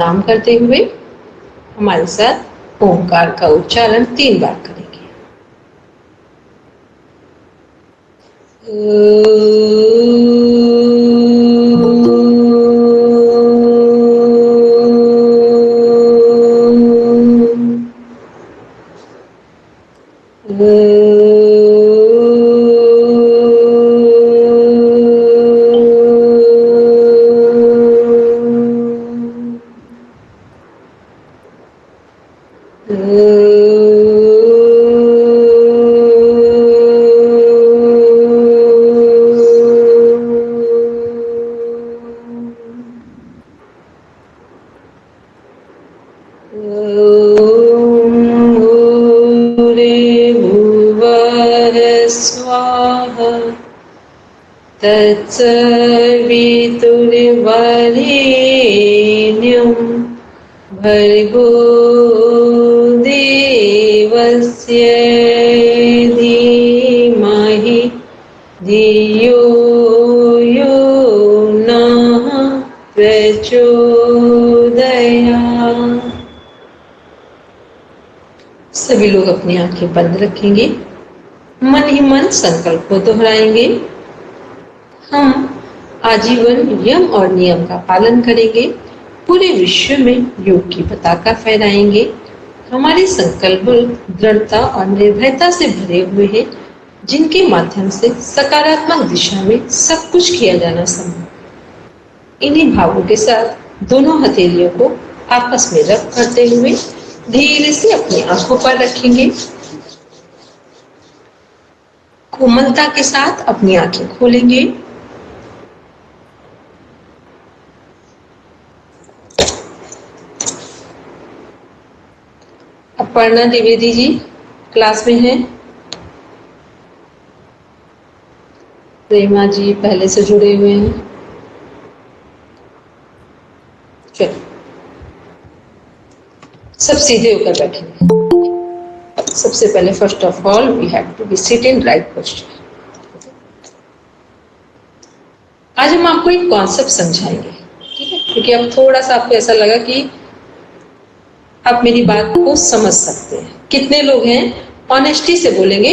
प्रणाम करते हुए हमारे साथ ओंकार का उच्चारण 3 बार करेंगे। तत्सवितुर्वरेण्यं भर्गो देवस्य धीमहि धियो यो नः प्रचोदयात्। सभी लोग अपनी आंखें बंद रखेंगे, मन ही मन संकल्प को दोहराएंगे। हम आजीवन यम और नियम का पालन करेंगे, पूरे विश्व में योग की पताका फहराएंगे। हमारे संकल्प दृढ़ता और निर्भयता से भरे हुए हैं, जिनके माध्यम से सकारात्मक दिशा में सब कुछ किया जाना संभव। इन्हीं भावों के साथ दोनों हथेलियों को आपस में रब करते हुए धीरे से अपनी आंखों पर रखेंगे। कोमलता के साथ अपनी आंखें खोलेंगे। अपर्णा द्विवेदी जी क्लास में हैं। प्रेमा जी पहले से जुड़े हुए हैं। चलो सब सीधे होकर बैठेंगे। सबसे पहले first of all we have to be sit in right posture. आज हम आपको एक कॉन्सेप्ट समझाएंगे, ठीक है? क्योंकि अब थोड़ा सा आपको ऐसा लगा कि आप मेरी बात को समझ सकते हैं। कितने लोग हैं ऑनेस्टी से बोलेंगे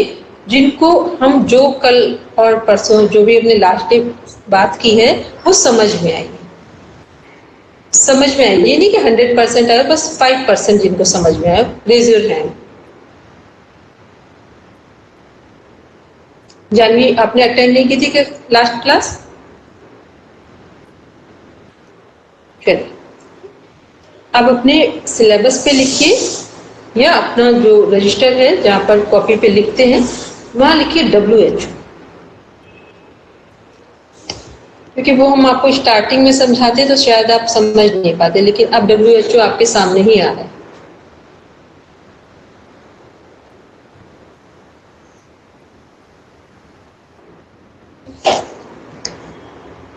जिनको हम जो कल और परसों जो भी हमने लास्ट डे बात की है वो समझ में आई? समझ में आई? ये नहीं कि 100% आया, बस 5% जिनको समझ में आया रेज योर हैंड। जानवी आपने अटेंड नहीं की थी क्या लास्ट क्लास? चलिए अब अपने सिलेबस पे लिखिए या अपना जो रजिस्टर है जहां पर कॉपी पे लिखते हैं वहां लिखिए WHO, क्योंकि वो हम आपको स्टार्टिंग में समझाते तो शायद आप समझ नहीं पाते, लेकिन अब WHO आपके सामने ही आ रहा है।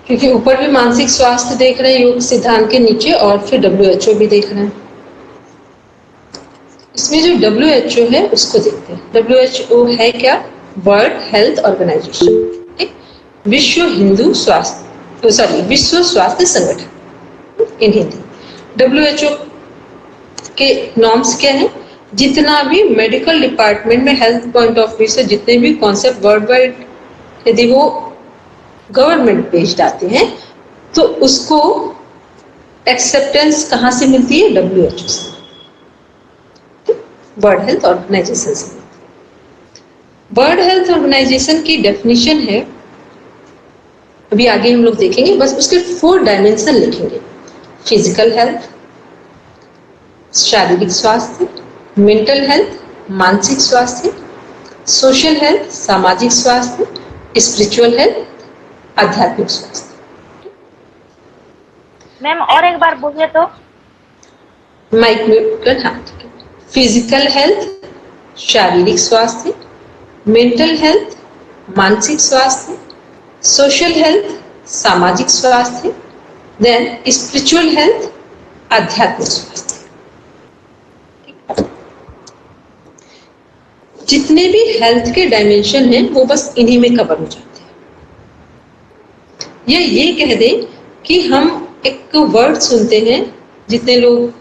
क्योंकि ऊपर भी मानसिक स्वास्थ्य देख रहे हैं योग सिद्धांत के नीचे, और फिर WHO भी देख रहे हैं। इसमें जो WHO है उसको देखते हैं। WHO है क्या? वर्ल्ड हेल्थ ऑर्गेनाइजेशन, विश्व स्वास्थ्य संगठन इन हिंदी। WHO के नॉर्म्स क्या है? जितना भी मेडिकल डिपार्टमेंट में हेल्थ पॉइंट ऑफ व्यू से जितने भी कॉन्सेप्ट वर्ल्ड वाइड यदि वो गवर्नमेंट बेस्ड आते हैं तो उसको एक्सेप्टेंस कहां से मिलती है? WHO से, वर्ल्ड हेल्थ ऑर्गेनाइजेशन से। वर्ल्ड हेल्थ ऑर्गेनाइजेशन की डेफिनेशन है, अभी आगे हम लोग देखेंगे, बस उसके 4 डायमेंशन लिखेंगे। फिजिकल हेल्थ, शारीरिक स्वास्थ्य, मेंटल हेल्थ, मानसिक स्वास्थ्य, सोशल हेल्थ, सामाजिक स्वास्थ्य, स्पिरिचुअल हेल्थ, आध्यात्मिक स्वास्थ्य। मैम और एक बार बोलिए तो। माइक म्यूट कर। हाँ ठीक है। फिजिकल हेल्थ, शारीरिक स्वास्थ्य, मेंटल हेल्थ, मानसिक स्वास्थ्य, सोशल हेल्थ, सामाजिक स्वास्थ्य, देन स्पिरिचुअल हेल्थ, आध्यात्मिक स्वास्थ्य। जितने भी हेल्थ के डायमेंशन हैं वो बस इन्हीं में कवर हो जाते हैं। या ये कह दें कि हम एक वर्ड सुनते हैं जितने लोग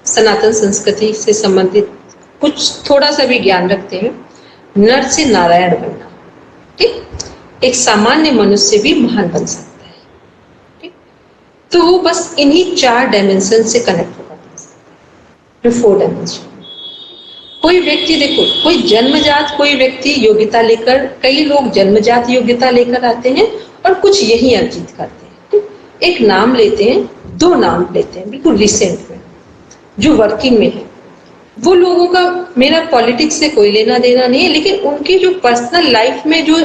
सनातन संस्कृति से संबंधित कुछ थोड़ा सा भी ज्ञान रखते हैं, नर से नारायण बनना, ठीक, एक सामान्य मनुष्य भी महान बन सकता है, ठीक। तो वो बस इन्हीं 4 डायमेंशन से कनेक्ट होगा, जो 4 डायमेंशन। कोई व्यक्ति देखो, कोई जन्मजात कोई व्यक्ति योग्यता लेकर, कई लोग जन्मजात योग्यता लेकर आते हैं और कुछ यही अर्जित करते हैं, ठीक? एक नाम लेते हैं, 2 नाम लेते हैं बिल्कुल रिसेंट में, जो वर्किंग में है, वो लोगों का मेरा पॉलिटिक्स से कोई लेना देना नहीं है, लेकिन उनकी जो पर्सनल लाइफ में जो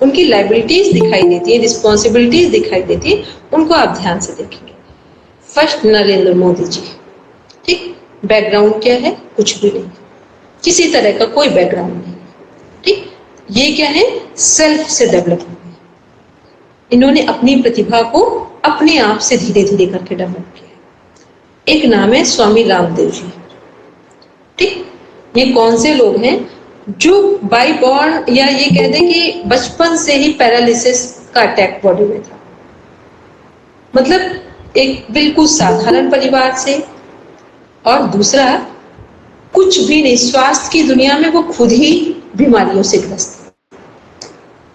उनकी लाइबिलिटीज दिखाई देती है, रिस्पॉन्सिबिलिटीज दिखाई देती है, उनको आप ध्यान से देखेंगे। फर्स्ट, नरेंद्र मोदी जी, ठीक। बैकग्राउंड क्या है? कुछ भी नहीं, किसी तरह का कोई बैकग्राउंड नहीं, ठीक। ये क्या है? सेल्फ से डेवलप हुए, इन्होंने अपनी प्रतिभा को अपने आप से धीरे धीरे करके डेवलप किया। एक नाम है स्वामी रामदेव जी, ठीक। ये कौन से लोग हैं? जो बाई बॉर्न, या ये कह दें कि बचपन से ही पैरालिसिस का अटैक बॉडी में था, मतलब एक बिल्कुल साधारण परिवार से, और दूसरा कुछ भी नहीं, स्वास्थ्य की दुनिया में वो खुद ही बीमारियों से ग्रस्त है,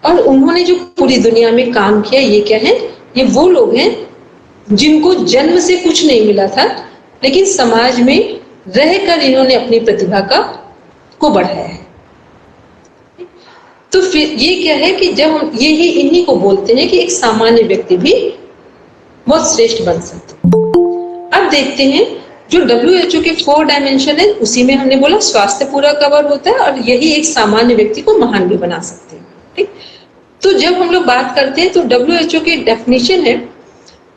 और उन्होंने जो पूरी दुनिया में काम किया, ये क्या है? ये वो लोग हैं जिनको जन्म से कुछ नहीं मिला था, लेकिन समाज में रहकर इन्होंने अपनी प्रतिभा को बढ़ाया है। तो फिर ये क्या है कि जब हम ये ही इन्हीं को बोलते हैं कि एक सामान्य व्यक्ति भी बहुत श्रेष्ठ बन सकते हैं। अब देखते हैं, जो WHO के 4 डायमेंशन है, उसी में हमने बोला स्वास्थ्य पूरा कवर होता है, और यही एक सामान्य व्यक्ति को महान भी बना सकते हैं, ठीक। तो जब हम लोग बात करते हैं तो WHO की डेफिनेशन है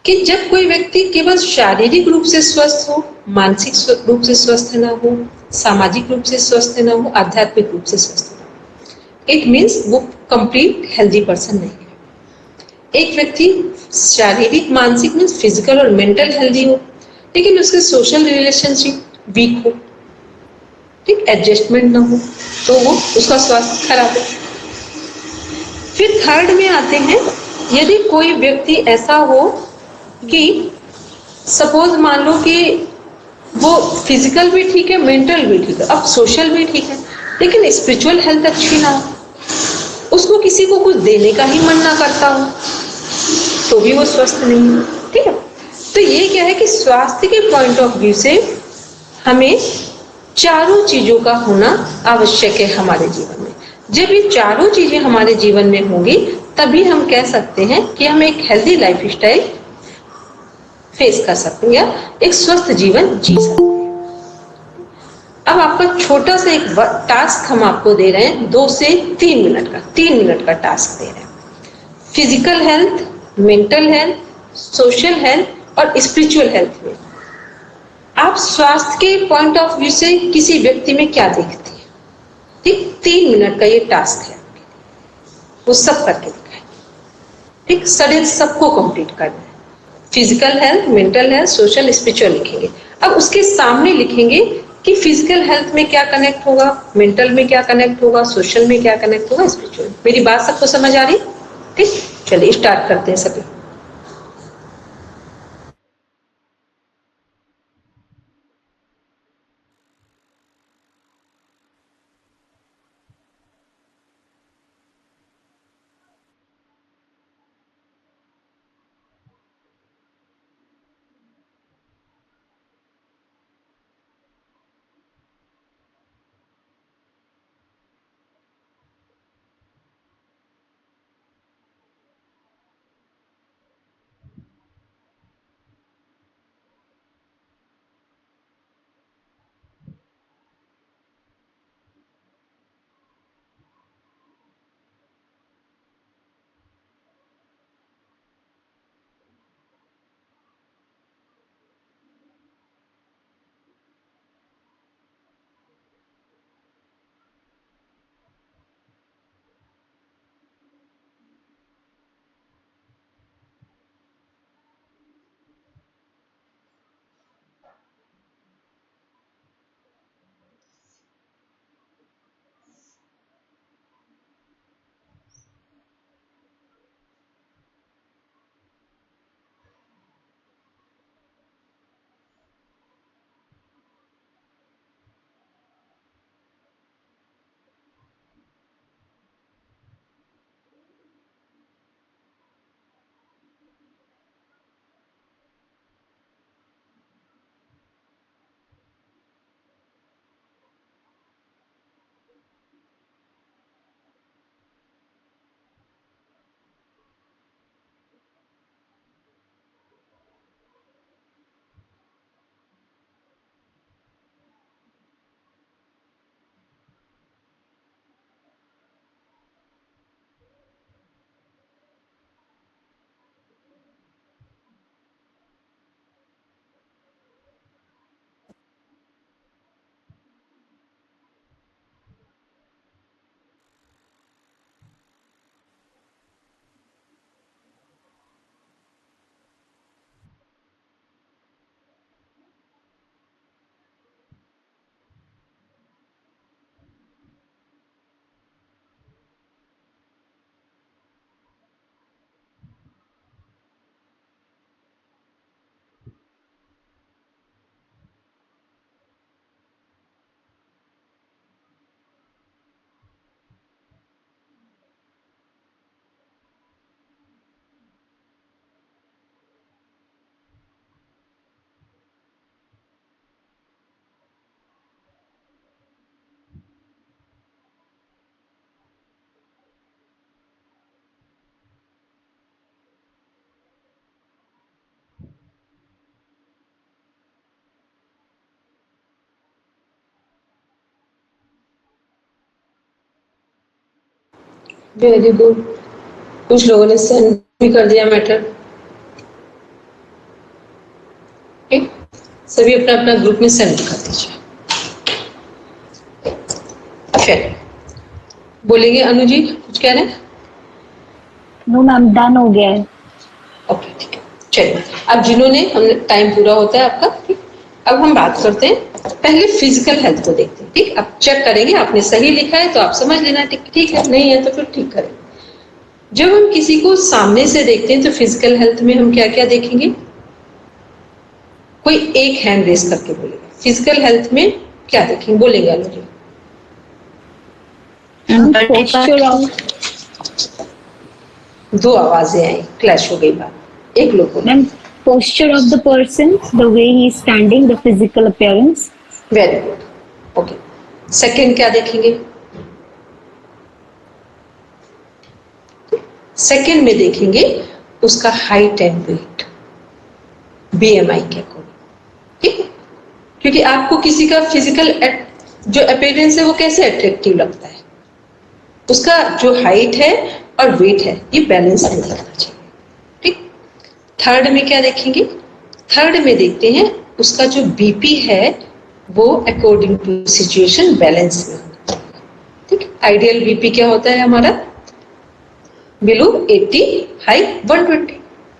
कि जब कोई व्यक्ति केवल शारीरिक रूप से स्वस्थ हो, मानसिक रूप से स्वस्थ ना हो, सामाजिक रूप से स्वस्थ ना हो, आध्यात्मिक रूप से स्वस्थ ना हो, इट मीन्स वो कंप्लीट हेल्दी पर्सन नहीं है। एक व्यक्ति शारीरिक, मानसिक मीन्स फिजिकल और मेंटल हेल्दी हो, लेकिन उसके सोशल रिलेशनशिप वीक हो, ठीक, एडजस्टमेंट ना हो, तो वो उसका स्वास्थ्य खराब है। फिर थर्ड में आते हैं, यदि कोई व्यक्ति ऐसा हो कि सपोज मान लो कि वो फिजिकल भी ठीक है, मेंटल भी ठीक है, अब सोशल भी ठीक है, लेकिन स्पिरिचुअल हेल्थ अच्छी ना हो, उसको किसी को कुछ देने का ही मन ना करता हो, तो भी वो स्वस्थ नहीं है, ठीक है। तो ये क्या है कि स्वास्थ्य के पॉइंट ऑफ व्यू से हमें चारों चीजों का होना आवश्यक है हमारे जीवन में। जब ये चारों चीजें हमारे जीवन में होंगी, तभी हम कह सकते हैं कि हम एक हेल्दी लाइफ स्टाइल फेस कर सकते हैं या एक स्वस्थ जीवन जी सकते हैं। अब आपका छोटा सा एक टास्क हम आपको दे रहे हैं, 2 से 3 मिनट का, 3 मिनट का टास्क दे रहे हैं। Physical health, mental health, social health और स्पिरिचुअल हेल्थ में आप स्वास्थ्य के पॉइंट ऑफ व्यू से किसी व्यक्ति में क्या देखते हैं, ठीक। 3 मिनट का ये टास्क है, वो सब करके दिखाएं, ठीक। शरीर सबको कंप्लीट करना है, physical health, mental health, social, spiritual लिखेंगे। अब उसके सामने लिखेंगे कि फिजिकल हेल्थ में क्या कनेक्ट होगा, मेंटल में क्या कनेक्ट होगा, सोशल में क्या कनेक्ट होगा, स्पिरिचुअल। मेरी बात सबको समझ आ रही, ठीक। चलिए स्टार्ट करते हैं सभी। Very good. कुछ लोगों ने सेंड भी कर दिया मैटर। ठीक, सभी अपना अपना ग्रुप में सेंड कर दीजिए। चलिए, बोलेंगे अनु जी, कुछ कह रहे हैं? नो मैम, डन हो गया है। ओके, ठीक है। चलिए, अब जिन्होंने, हमने टाइम पूरा होता है आपका। ठीक, अब हम बात करते हैं, पहले फिजिकल हेल्थ को देखते हैं। ठीक, अब चेक करेंगे, आपने सही लिखा है तो आप समझ लेना, ठीक है, नहीं है तो फिर ठीक करेंगे। जब हम किसी को सामने से देखते हैं तो फिजिकल हेल्थ में हम क्या क्या देखेंगे? कोई एक हैंड रेस करके बोलेगा, फिजिकल हेल्थ में क्या देखेंगे? बोलेंगे अनु जी। पोस्चर ऑफ, दो आवाजें आई, क्लैश हो गई बात। एक लोग बोले। Ma'am posture of the person, the way he is standing, the physical appearance. Very good, okay. Second क्या देखेंगे? सेकंड में देखेंगे उसका हाइट एंड वेट, बीएमआई के अकॉर्डिंग। ठीक है, क्योंकि आपको किसी का फिजिकल जो अपीयरेंस है वो कैसे अट्रैक्टिव लगता है? उसका जो हाइट है और वेट है ये बैलेंस में दिखना चाहिए। ठीक, थर्ड में क्या देखेंगे? थर्ड में देखते हैं उसका जो बीपी है वो अकॉर्डिंग टू सिचुएशन बैलेंस में होना चाहिए। ठीक, आइडियल बीपी क्या होता है हमारा? Below 80, high 120।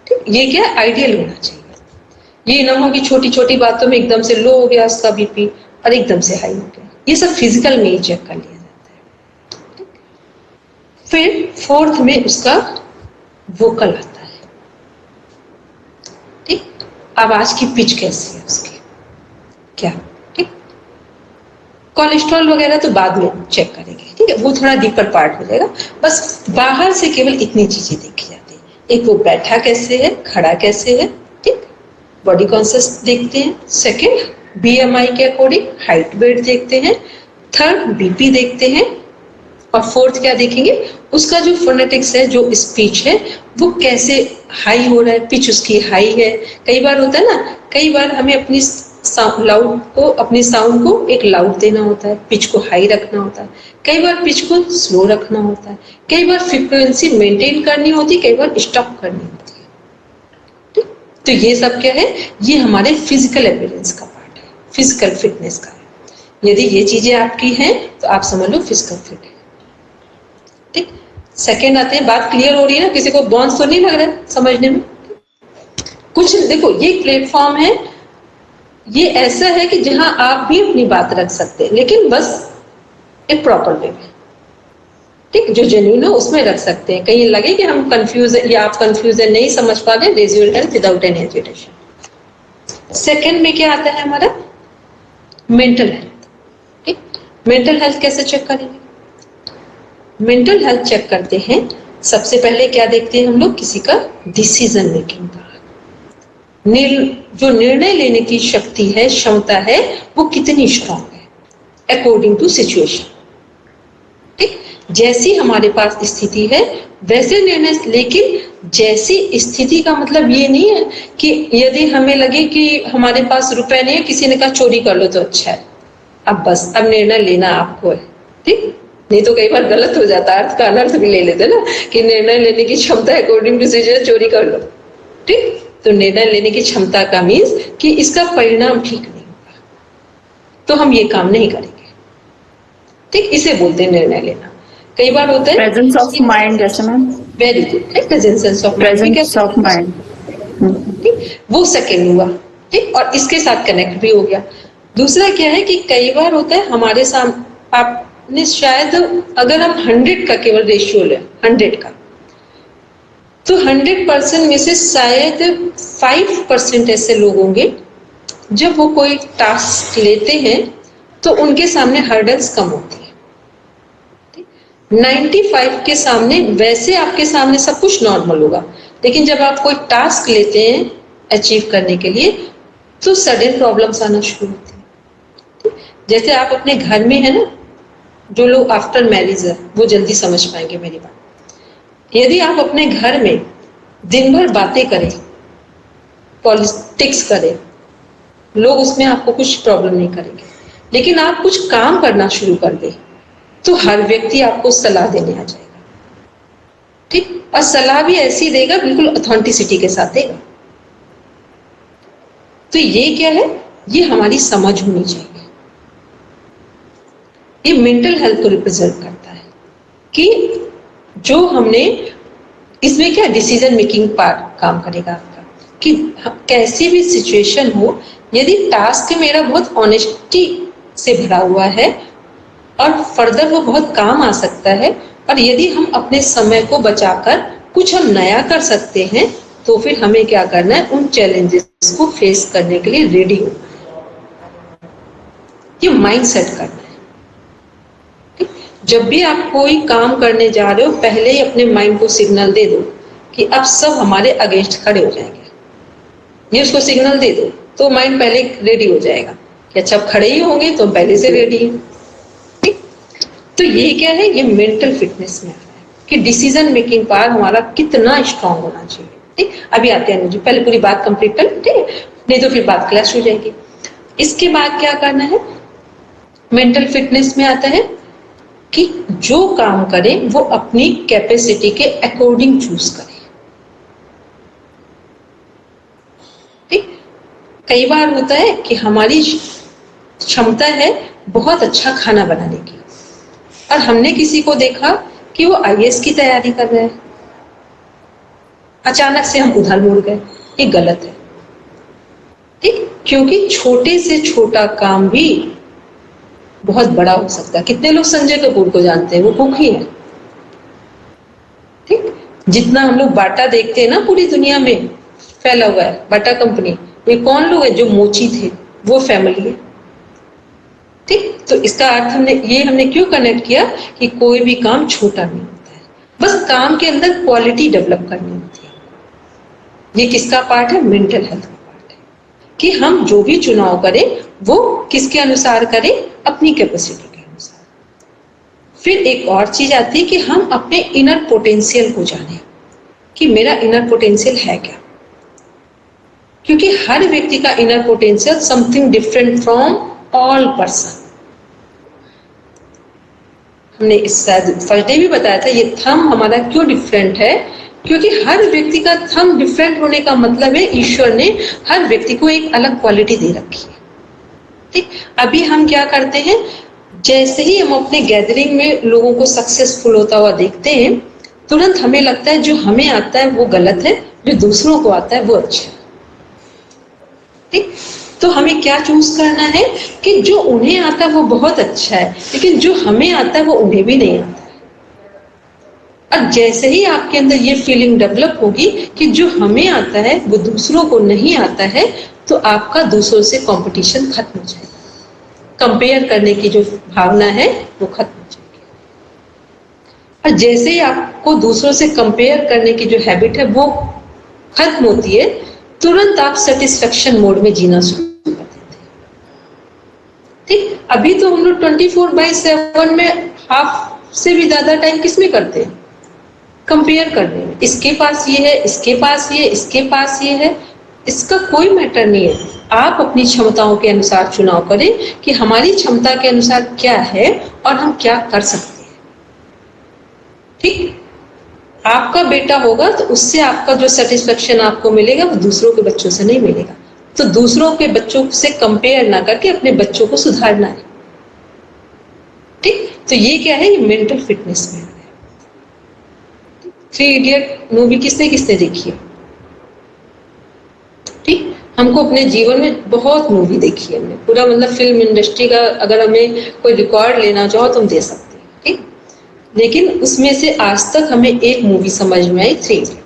ठीक, ये क्या आइडियल होना चाहिए। ये ना हो कि छोटी छोटी बातों में एकदम से लो हो गया उसका बीपी और एकदम से हाई हो गया। ये सब फिजिकल में ही चेक कर लिया जाता है। फिर फोर्थ में उसका वोकल आता है। ठीक, आवाज की पिच कैसी है उसकी, क्या? ठीक, कोलेस्ट्रॉल वगैरह तो बाद में चेक करेंगे। ठीक है, वो थोड़ा डीपर पार्ट हो जाएगा। बस बाहर से केवल इतनी चीजें देखी जाती है। एक, वो बैठा कैसे है, खड़ा कैसे है। ठीक, बॉडी कॉन्शियस देखते हैं। सेकंड, बीएमआई के अकॉर्डिंग हाइट वेट देखते हैं। थर्ड, बीपी देखते हैं। और फोर्थ क्या देखेंगे? उसका जो फोनेटिक्स है, जो स्पीच है, वो कैसे हाई हो रहा है, पिच उसकी हाई है। कई बार होता है ना, कई बार हमें अपनी लाउड को, अपनी साउंड को एक लाउड देना होता है, पिच को हाई रखना होता है, कई बार पिच को स्लो रखना होता है, कई बार फ्रीक्वेंसी मेंटेन करनी होती है, कई बार स्टॉप करनी होती है। ठीक, तो ये सब क्या है? ये हमारे फिजिकल अपीयरेंस का पार्ट है, फिजिकल फिटनेस का है। यदि ये चीजें आपकी हैं तो आप समझ लो फिजिकल फिट है। ठीक, सेकेंड आते हैं, बात क्लियर हो रही है ना? किसी को बॉन्स तो नहीं लग रहा है समझने में? कुछ देखो, ये प्लेटफॉर्म है, ये ऐसा है कि जहां आप भी अपनी बात रख सकते हैं, लेकिन बस एक प्रॉपर वे में। ठीक, जो जेन्युइन है उसमें रख सकते हैं। कहीं लगे कि हम कंफ्यूज है या आप कंफ्यूज है, नहीं समझ पा रहे, raise your hand without any hesitation. Second में क्या आता है हमारा? Mental health. ठीक, मेंटल हेल्थ कैसे चेक करेंगे? मेंटल हेल्थ चेक करते हैं, सबसे पहले क्या देखते हैं हम लोग? किसी का डिसीजन मेकिंग का, जो निर्णय लेने की शक्ति है, क्षमता है, वो कितनी स्ट्रांग है अकॉर्डिंग टू सिचुएशन। ठीक, जैसी हमारे पास स्थिति है वैसे निर्णय, लेकिन जैसी स्थिति का मतलब ये नहीं है कि यदि हमें लगे कि हमारे पास रुपए नहीं है, किसी ने कहा चोरी कर लो तो अच्छा है, अब बस अब निर्णय लेना आपको है। ठीक, नहीं तो कई बार गलत हो जाता है, अर्थ का अनर्थ भी ले लेते ना, कि निर्णय लेने की क्षमता अकॉर्डिंग टू सिचुएशन चोरी कर लो। ठीक, तो निर्णय लेने की क्षमता का मीन्स कि इसका परिणाम ठीक नहीं होगा तो हम ये काम नहीं करेंगे। ठीक, इसे बोलते हैं निर्णय लेना। कई बार होता है प्रेजेंस ऑफ माइंड, जैसे ma'am very good, presence of mind. ठीक, वो सेकंड हुआ। ठीक, और इसके साथ कनेक्ट भी हो गया। दूसरा क्या है कि कई बार होता है हमारे सामने, आपने शायद, अगर हम 100 का केवल रेशियो ले, 100 का, तो 100% में से शायद 5% ऐसे लोग होंगे जब वो कोई टास्क लेते हैं तो उनके सामने हर्डल्स कम होती है। 95 के सामने, वैसे आपके सामने सब कुछ नॉर्मल होगा, लेकिन जब आप कोई टास्क लेते हैं अचीव करने के लिए तो सडन प्रॉब्लम्स आना शुरू होती है। जैसे आप अपने घर में है ना, जो लोग आफ्टर मैरिज है वो जल्दी समझ पाएंगे मेरी बात। यदि आप अपने घर में दिन भर बातें करें, पॉलिटिक्स करें, लोग उसमें आपको कुछ प्रॉब्लम नहीं करेंगे, लेकिन आप कुछ काम करना शुरू कर दें तो हर व्यक्ति आपको सलाह देने आ जाएगा। और सलाह भी ऐसी देगा, बिल्कुल ऑथेंटिसिटी के साथ देगा। तो ये क्या है, ये हमारी समझ होनी चाहिए। ये मेंटल हेल्थ को रिप्रेजेंट करता है कि जो हमने इसमें क्या डिसीजन मेकिंग पार्ट काम करेगा आपका, कि कैसी भी सिचुएशन हो, यदि टास्क मेरा बहुत ऑनेस्टी से भरा हुआ है और फर्दर वो बहुत काम आ सकता है, और यदि हम अपने समय को बचाकर कुछ हम नया कर सकते हैं, तो फिर हमें क्या करना है, उन चैलेंजेस को फेस करने के लिए रेडी होना है। ये माइंड सेट करना है। जब भी आप कोई काम करने जा रहे हो, पहले ही अपने माइंड को सिग्नल दे दो कि अब सब हमारे अगेंस्ट खड़े हो जाएंगे। ये उसको सिग्नल दे दो तो माइंड पहले रेडी हो जाएगा कि अच्छा अब खड़े ही होंगे तो पहले से रेडी है। ठीक, तो ये क्या है, ये मेंटल फिटनेस में आता है कि डिसीजन मेकिंग पावर हमारा कितना स्ट्रांग होना चाहिए। ठीक, अभी आते हैं अनुजी, पहले पूरी बात कंप्लीट कर, ठीक है, नहीं तो फिर बात क्लैश हो जाएगी। इसके बाद क्या करना है, मेंटल फिटनेस में आता है कि जो काम करें वो अपनी कैपेसिटी के अकॉर्डिंग चूज करें। ठीक, कई बार होता है कि हमारी क्षमता है बहुत अच्छा खाना बनाने की, और हमने किसी को देखा कि वो आईएएस की तैयारी कर रहा है, अचानक से हम उधर मुड़ गए, ये गलत है। ठीक, क्योंकि छोटे से छोटा काम भी बहुत बड़ा हो सकता है। कितने लोग संजय कपूर को जानते हैं, वो कुक ही है। ठीक, जितना हम लोग बाटा देखते हैं ना पूरी दुनिया में फैला हुआ है बाटा कंपनी, ये कौन लोग है, जो मोची थे वो फैमिली है। ठीक, तो इसका अर्थ हमने क्यों कनेक्ट किया कि कोई भी काम छोटा नहीं होता है, बस काम के अंदर क्वालिटी डेवलप करनी होती है। ये किसका पार्ट है, मेंटल हेल्थ का पार्ट है कि हम जो भी चुनाव करें वो किसके अनुसार करें, अपनी कैपेसिटी के अनुसार। फिर एक और चीज आती है कि हम अपने इनर पोटेंशियल को जानें कि मेरा इनर पोटेंशियल है क्या, क्योंकि हर व्यक्ति का inner potential something different from all person. हमने इस फर्स्ट डे भी बताया था, ये थंब हमारा क्यों डिफरेंट है, क्योंकि हर व्यक्ति का थंब डिफरेंट होने का मतलब है ईश्वर ने हर व्यक्ति को एक अलग क्वालिटी दे रखी है। ठीक, अभी हम क्या करते हैं, जैसे ही हम अपने गैदरिंग में लोगों को सक्सेसफुल होता हुआ देखते हैं, तुरंत हमें लगता है जो हमें आता है वो गलत है, जो दूसरों को आता है वो अच्छा है। ठीक, तो हमें क्या चूज करना है कि जो उन्हें आता है वो बहुत अच्छा है, लेकिन जो हमें आता है वो उन्हें भी नहीं आता है। और जैसे ही आपके अंदर ये फीलिंग डेवलप होगी कि जो हमें आता है वो दूसरों को नहीं आता है, तो आपका दूसरों से कंपटीशन खत्म हो जाएगा, कंपेयर करने की जो भावना है वो खत्म हो जाएगी। और जैसे ही आपको दूसरों से कंपेयर करने की जो हैबिट है वो खत्म होती है, तुरंत आप सेटिस्फेक्शन मोड में जीना शुरू कर देते हैं। ठीक, अभी तो हम लोग 24/7 में हाफ से भी ज्यादा टाइम किसमें करते हैं, कंपेयर करने में। इसके पास ये है, इसके पास ये, इसके पास ये है, इसका कोई मैटर नहीं है। आप अपनी क्षमताओं के अनुसार चुनाव करें कि हमारी क्षमता के अनुसार क्या है और हम क्या कर सकते हैं। ठीक, आपका बेटा होगा तो उससे आपका जो सेटिस्फेक्शन आपको मिलेगा वो दूसरों के बच्चों से नहीं मिलेगा। तो दूसरों के बच्चों से कंपेयर ना करके अपने बच्चों को सुधारना है। ठीक, तो ये क्या है, ये मेंटल फिटनेस में है। 3 इडियट मूवी किसने किसने देखी है? ठीक, हमको अपने जीवन में बहुत मूवी देखी है हमने, पूरा मतलब फिल्म इंडस्ट्री का अगर हमें कोई रिकॉर्ड लेना चाहो तो हम दे सकते हैं। ठीक, लेकिन उसमें से आज तक हमें एक मूवी समझ में आई, 3 इडियट।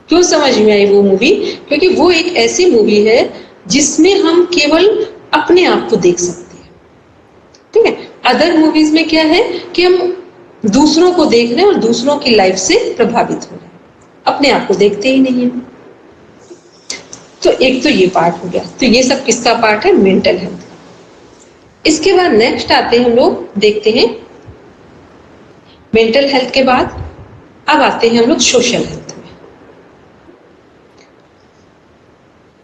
क्यों समझ में आई वो मूवी? क्योंकि वो एक ऐसी मूवी है जिसमें हम केवल अपने आप को देख सकते हैं। ठीक है, अदर मूवीज में क्या है कि हम दूसरों को देख रहे हैं और दूसरों की लाइफ से प्रभावित हो रहे हैं, अपने आप को देखते ही नहीं है। तो एक तो ये पार्ट हो गया। तो ये सब किसका पार्ट है? Mental health. इसके बाद नेक्स्ट आते हैं हम लोग, देखते हैं मेंटल हेल्थ के बाद अब आते हैं हम लोग सोशल हेल्थ में।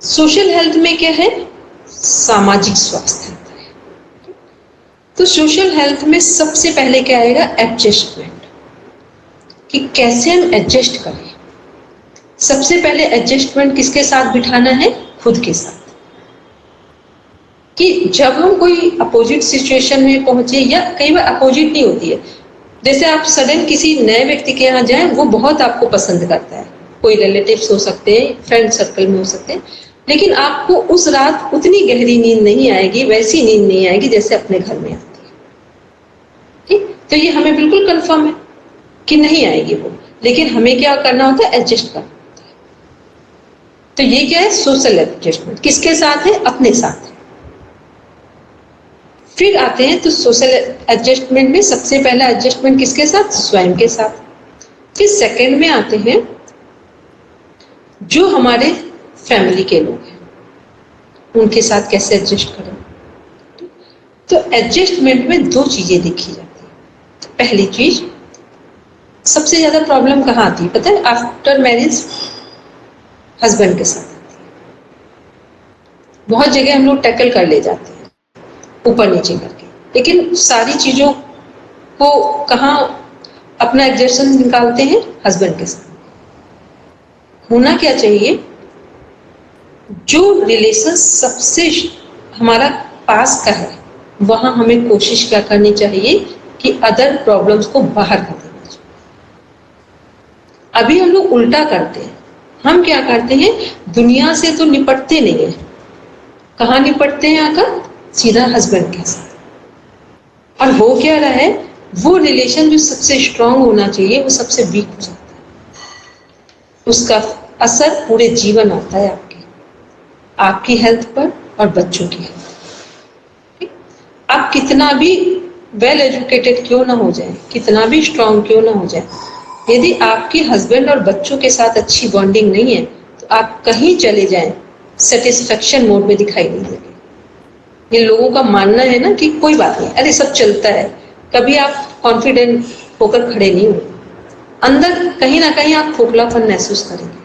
सोशल हेल्थ में क्या है? सामाजिक स्वास्थ्य होता है। तो सोशल हेल्थ में सबसे पहले क्या आएगा? एडजस्टमेंट। कि कैसे हम एडजस्ट करें। सबसे पहले एडजस्टमेंट किसके साथ बिठाना है? खुद के साथ। कि जब हम कोई अपोजिट सिचुएशन में पहुंचे, या कई बार अपोजिट नहीं होती है, जैसे आप सडन किसी नए व्यक्ति के यहाँ जाएं, वो बहुत आपको पसंद करता है, कोई रिलेटिव्स हो सकते हैं, फ्रेंड सर्कल में हो सकते हैं, लेकिन आपको उस रात उतनी गहरी नींद नहीं आएगी, वैसी नींद नहीं आएगी जैसे अपने घर में आती है। ठीक, तो ये हमें बिल्कुल कंफर्म है कि नहीं आएगी वो, लेकिन हमें क्या करना होता है? एडजस्ट करना होता है। तो ये क्या है? Social adjustment. किसके साथ है? अपने साथ है। फिर आते हैं तो सोशल एडजस्टमेंट में सबसे पहला एडजस्टमेंट किसके साथ? स्वयं के साथ। फिर सेकंड में आते हैं जो हमारे फैमिली के लोग हैं, उनके साथ कैसे एडजस्ट करें। तो एडजस्टमेंट में दो चीजें देखी जाती है। पहली चीज, सबसे ज्यादा प्रॉब्लम कहाँ आती है पता है? आफ्टर मैरिज हस्बैंड के साथ आती है। बहुत जगह हम लोग टैकल कर ले जाते हैं ऊपर नीचे करके, लेकिन सारी चीजों को कहाँ अपना एडजस्टमेंट निकालते हैं? हस्बैंड के साथ। होना क्या चाहिए? जो रिलेशन सबसे हमारा पास का है, वहां हमें कोशिश क्या करनी चाहिए कि अदर प्रॉब्लम्स को बाहर कर देना चाहिए। अभी हम लोग उल्टा करते हैं। हम क्या करते हैं? दुनिया से तो निपटते नहीं है। कहाँ निपटते हैं? आकर सीधा हस्बैंड के साथ। और हो क्या रहा है? वो रिलेशन जो सबसे स्ट्रांग होना चाहिए, वो सबसे वीक हो जाता है। उसका असर पूरे जीवन आता है आपकी हेल्थ पर और बच्चों की हेल्थ। आप कितना भी वेल एजुकेटेड क्यों ना हो जाए, कितना भी स्ट्रांग क्यों ना हो जाए, यदि आपके हस्बैंड और बच्चों के साथ अच्छी बॉन्डिंग नहीं है, तो आप कहीं चले जाएं, सेटिस्फेक्शन मोड में दिखाई नहीं देंगे। ये लोगों का मानना है ना कि कोई बात नहीं, अरे सब चलता है, कभी आप कॉन्फिडेंट होकर खड़े नहीं हुए, अंदर कहीं ना कहीं आप खोखलापन महसूस करेंगे।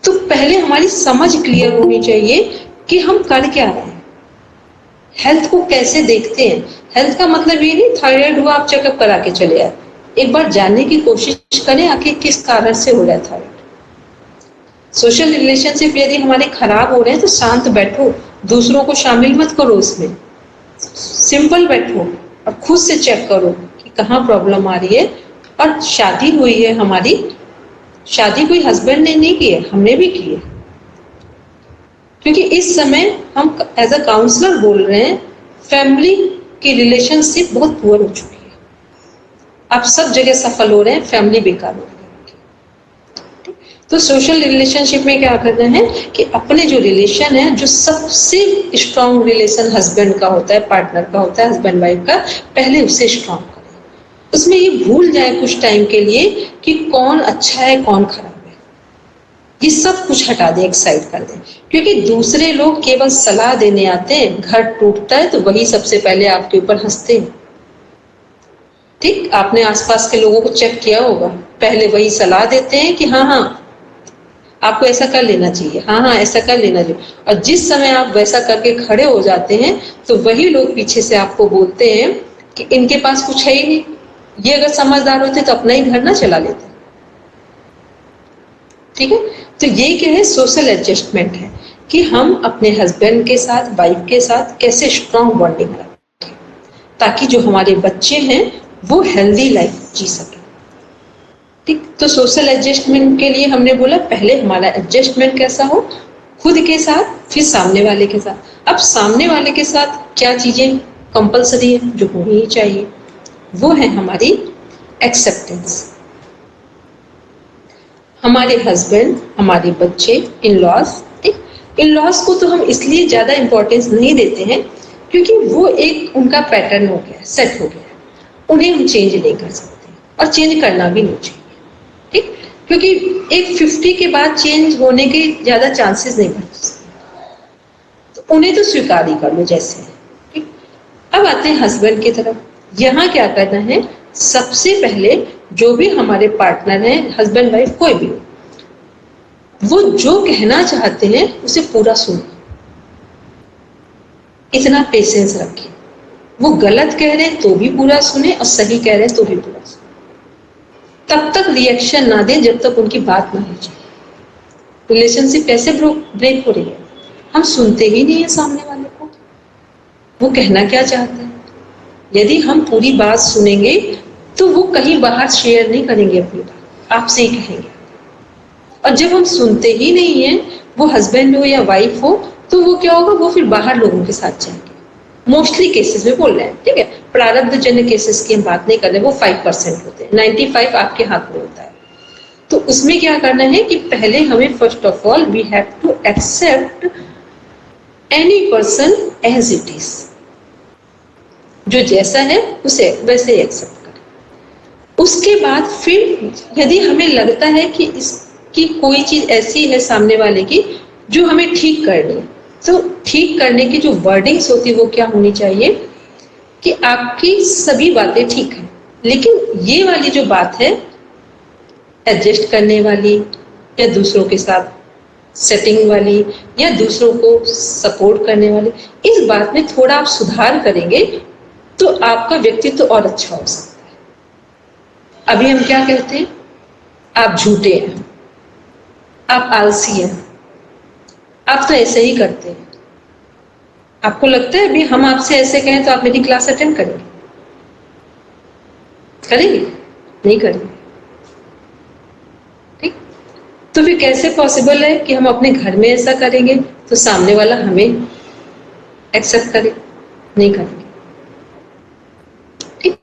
तो पहले हमारी समझ क्लियर होनी चाहिए कि हम कर क्या रहे हैं, हेल्थ को कैसे देखते हैं। हेल्थ का मतलब ये नहीं थायराइड हुआ आप चेकअप करा के चले आए, एक बार जानने की कोशिश करें आखिर किस कारण से हो रहा है थायराइड। सोशल रिलेशनशिप यदि हमारे खराब हो रहे हैं तो शांत बैठो, दूसरों को शामिल मत करो उसमें, सिंपल बैठो और खुद से चेक करो कि कहाँ प्रॉब्लम आ रही है। और शादी हुई है हमारी, शादी कोई हस्बैंड ने नहीं की है, हमने भी की है, क्योंकि इस समय हम एज अ काउंसलर बोल रहे हैं, फैमिली की रिलेशनशिप बहुत पुअर हो चुकी है। आप सब जगह सफल हो रहे हैं, फैमिली बेकार हो रही है। तो सोशल रिलेशनशिप में क्या करना है कि अपने जो रिलेशन है, जो सबसे स्ट्रांग रिलेशन हस्बैंड का होता है, पार्टनर का होता है, हस्बैंड वाइफ का, पहले उसे स्ट्रांग करें। उसमें ये भूल जाए कुछ टाइम के लिए कि कौन अच्छा है कौन खराब है, ये सब कुछ हटा दें, एक साइड कर दें। क्योंकि दूसरे लोग केवल सलाह देने आते हैं, घर टूटता है तो वही सबसे पहले आपके ऊपर हंसते हैं। ठीक, आपने आसपास के लोगों को चेक किया होगा, पहले वही सलाह देते हैं कि हाँ हाँ आपको ऐसा कर लेना चाहिए, हाँ हाँ ऐसा कर लेना चाहिए, और जिस समय आप वैसा करके खड़े हो जाते हैं तो वही लोग पीछे से आपको बोलते हैं कि इनके पास कुछ है ही नहीं, ये अगर समझदार होते तो अपना ही घर ना चला लेते। ठीक है, तो ये क्या है? सोशल एडजस्टमेंट है कि हम अपने हस्बैंड के साथ, वाइफ के साथ कैसे स्ट्रांग बॉन्डिंग रखें, ताकि जो हमारे बच्चे हैं वो हेल्दी लाइफ जी सके। ठीक, तो सोशल एडजस्टमेंट के लिए हमने बोला पहले हमारा एडजस्टमेंट कैसा हो, खुद के साथ, फिर सामने वाले के साथ। अब सामने वाले के साथ क्या चीजें कंपलसरी है, जो होनी ही चाहिए, वो है हमारी एक्सेप्टेंस। हमारे हस्बैंड, हमारे बच्चे, इन लॉज, इन लॉज को तो हम इसलिए ज्यादा इंपॉर्टेंस नहीं देते हैं क्योंकि वो एक उनका पैटर्न हो गया, सेट हो गया, उन्हें हम चेंज नहीं कर सकते और चेंज करना भी नहीं चाहिए। ठीक, क्योंकि एक 50 के बाद चेंज होने के ज्यादा चांसेस नहीं बन सकते, तो उन्हें तो स्वीकार ही कर लो जैसे। ठीक, अब आते हैं हस्बैंड की तरफ। यहाँ क्या करना है, सबसे पहले जो भी हमारे पार्टनर हैं, हस्बैंड वाइफ कोई भी हो, वो जो कहना चाहते हैं उसे पूरा सुनो, इतना पेशेंस रखिए। वो गलत कह रहे हैं तो भी पूरा सुने और सही कह रहे हैं तो भी पूरा सुने, तक रिएक्शन ना दें जब तक उनकी बात ना हो जाए। रिलेशनशिप कैसे ब्रेक हो रही है? हम सुनते ही नहीं है सामने वाले को, वो कहना क्या चाहते हैं। यदि हम पूरी बात सुनेंगे तो वो कहीं बाहर शेयर नहीं करेंगे अपनी बात, आपसे ही कहेंगे। और जब हम सुनते ही नहीं है, वो हस्बैंड हो या वाइफ हो, तो वो क्या होगा, वो फिर बाहर लोगों के साथ जाएंगे। मोस्टली केसेस में बोल रहे हैं, ठीक है, प्रारब्ध जन्य केसेस की हम बात नहीं कर रहे, वो 5% होते हैं, 95 आपके हाथ में होता है। तो उसमें क्या करना है कि पहले हमें first of all we have to accept any person as it is, जो जैसा है उसे वैसे ही एक्सेप्ट करें। उसके बाद फिर यदि हमें लगता है कि इसकी कोई चीज ऐसी है सामने वाले की जो हमें ठीक करनी है, तो ठीक करने की जो वर्डिंग्स होती है वो क्या होनी चाहिए कि आपकी सभी बातें ठीक है, लेकिन ये वाली जो बात है एडजस्ट करने वाली या दूसरों के साथ सेटिंग वाली या दूसरों को सपोर्ट करने वाली, इस बात में थोड़ा आप सुधार करेंगे तो आपका व्यक्तित्व तो और अच्छा हो सकता है। अभी हम क्या कहते हैं, आप झूठे हैं, आप आलसी हैं, आप तो ऐसे ही करते हैं। आपको लगता है अभी हम आपसे ऐसे कहें तो आप मेरी क्लास अटेंड करेंगे? करेंगे? नहीं करेंगे। ठीक, तो फिर कैसे पॉसिबल है कि हम अपने घर में ऐसा करेंगे तो सामने वाला हमें एक्सेप्ट करे? नहीं करेंगे। ठीक,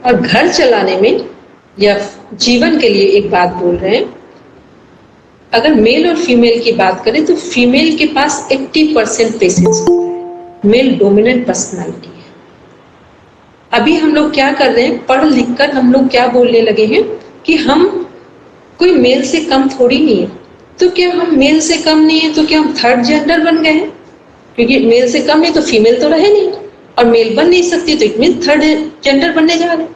और घर चलाने में या जीवन के लिए एक बात बोल रहे हैं, अगर मेल और फीमेल की बात करें तो फीमेल के पास 80% पेशेंस होता है, मेल डोमिनेंट पर्सनालिटी है। अभी हम लोग क्या कर रहे हैं, पढ़ लिख कर हम लोग क्या बोलने लगे हैं कि हम कोई मेल से कम थोड़ी नहीं है। तो क्या हम मेल से कम नहीं है तो क्या हम थर्ड जेंडर बन गए हैं? क्योंकि मेल से कम है तो फीमेल तो रहे नहीं, और मेल बन नहीं सकती तो इट मीन थर्ड जेंडर बनने जा रहे हैं।